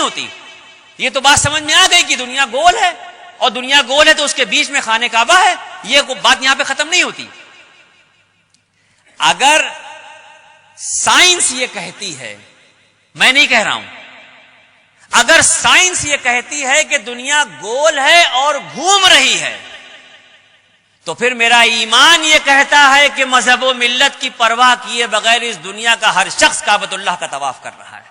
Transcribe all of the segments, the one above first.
نہیں ہوتی. یہ تو بات سمجھ میں آ گئی کہ دنیا گول ہے، اور دنیا گول ہے تو اس کے بیچ میں خانہ کعبہ ہے. یہ بات یہاں پہ ختم نہیں ہوتی. اگر سائنس یہ کہتی ہے، میں نہیں کہہ رہا ہوں، اگر سائنس یہ کہتی ہے کہ دنیا گول ہے اور گھوم رہی ہے، تو پھر میرا ایمان یہ کہتا ہے کہ مذہب و ملت کی پرواہ کیے بغیر اس دنیا کا ہر شخص کعبۃ اللہ کا طواف کر رہا ہے.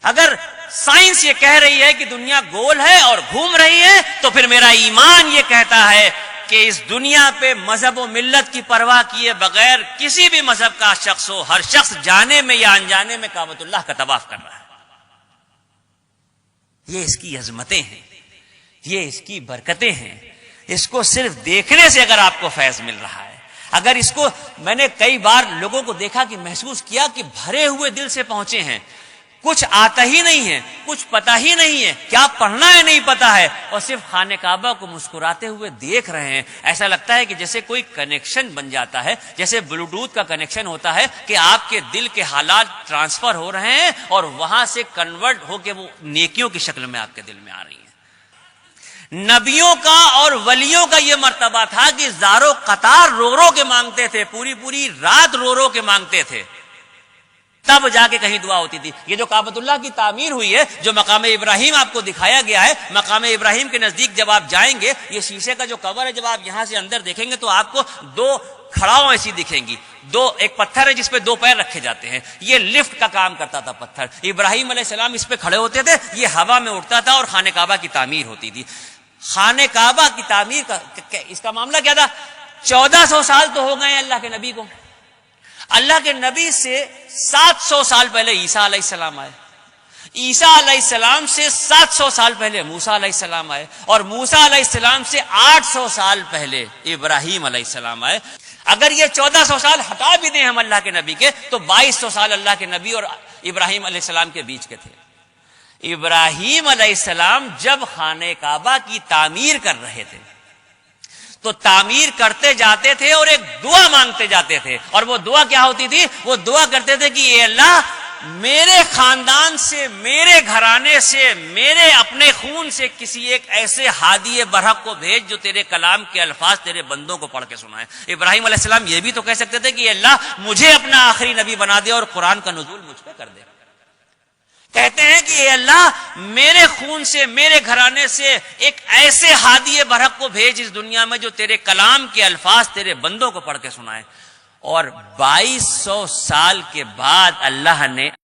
اگر سائنس یہ کہہ رہی ہے کہ دنیا گول ہے اور گھوم رہی ہے، تو پھر میرا ایمان یہ کہتا ہے کہ اس دنیا پہ مذہب و ملت کی پرواہ کیے بغیر کسی بھی مذہب کا شخص ہو، ہر شخص جانے میں یا انجانے میں کعبۃ اللہ کا طواف کر رہا ہے. یہ اس کی عظمتیں ہیں، یہ اس کی برکتیں ہیں. اس کو صرف دیکھنے سے اگر آپ کو فیض مل رہا ہے، اگر اس کو، میں نے کئی بار لوگوں کو دیکھا کہ محسوس کیا کہ بھرے ہوئے دل سے پہنچے ہیں، کچھ آتا ہی نہیں ہے، کچھ پتا ہی نہیں ہے، کیا پڑھنا ہے نہیں پتا ہے، اور صرف خانہ کعبہ کو مسکراتے ہوئے دیکھ رہے ہیں. ایسا لگتا ہے کہ جیسے کوئی کنیکشن بن جاتا ہے، جیسے بلوٹوتھ کا کنیکشن ہوتا ہے کہ آپ کے دل کے حالات ٹرانسفر ہو رہے ہیں اور وہاں سے کنورٹ ہو کے وہ نیکیوں کی شکل میں آپ کے دل میں آ رہی ہیں. نبیوں کا اور ولیوں کا یہ مرتبہ تھا کہ زارو قطار رو رو کے مانگتے تھے، پوری پوری رات رو رو کے مانگتے تھے، تب جا کے کہیں دعا ہوتی تھی. یہ جو کعبۃ اللہ کی تعمیر ہوئی ہے، جو مقام ابراہیم آپ کو دکھایا گیا ہے، مقام ابراہیم کے نزدیک جب آپ جائیں گے، یہ شیشے کا جو کور ہے، جب آپ یہاں سے اندر دیکھیں گے تو آپ کو دو کھڑاؤں ایسی دکھیں گی. ایک پتھر ہے جس پہ دو پیر رکھے جاتے ہیں، یہ لفٹ کا کام کرتا تھا پتھر. ابراہیم علیہ السلام اس پہ کھڑے ہوتے تھے، یہ ہوا میں اٹھتا تھا اور خانہ کعبہ کی تعمیر ہوتی تھی. خانہ کعبہ کی تعمیر کا اس کا معاملہ کیا تھا؟ 1400 سال تو ہو گئے اللہ کے نبی کو. اللہ کے نبی سے 700 سال پہلے عیسیٰ علیہ السلام آئے، عیسیٰ علیہ السلام سے 700 سال پہلے موسیٰ علیہ السلام آئے، اور موسیٰ علیہ السلام سے 800 سال پہلے ابراہیم علیہ السلام آئے. اگر یہ 1400 سال ہٹا بھی دیں ہم اللہ کے نبی کے، تو 2200 سال اللہ کے نبی اور ابراہیم علیہ السلام کے بیچ کے تھے. ابراہیم علیہ السلام جب خانہ کعبہ کی تعمیر کر رہے تھے تو تعمیر کرتے جاتے تھے اور ایک دعا مانگتے جاتے تھے. اور وہ دعا کیا ہوتی تھی؟ وہ دعا کرتے تھے کہ اے اللہ، میرے خاندان سے، میرے گھرانے سے، میرے اپنے خون سے کسی ایک ایسے ہادی برحق کو بھیج جو تیرے کلام کے الفاظ تیرے بندوں کو پڑھ کے سنائے. ابراہیم علیہ السلام یہ بھی تو کہہ سکتے تھے کہ اے اللہ، مجھے اپنا آخری نبی بنا دے اور قرآن کا نزول مجھ پہ کر دے. کہتے ہیں کہ اے اللہ، میرے خون سے، میرے گھرانے سے ایک ایسے ہادی برحق کو بھیج اس دنیا میں جو تیرے کلام کے الفاظ تیرے بندوں کو پڑھ کے سنائے. اور 2200 سال کے بعد اللہ نے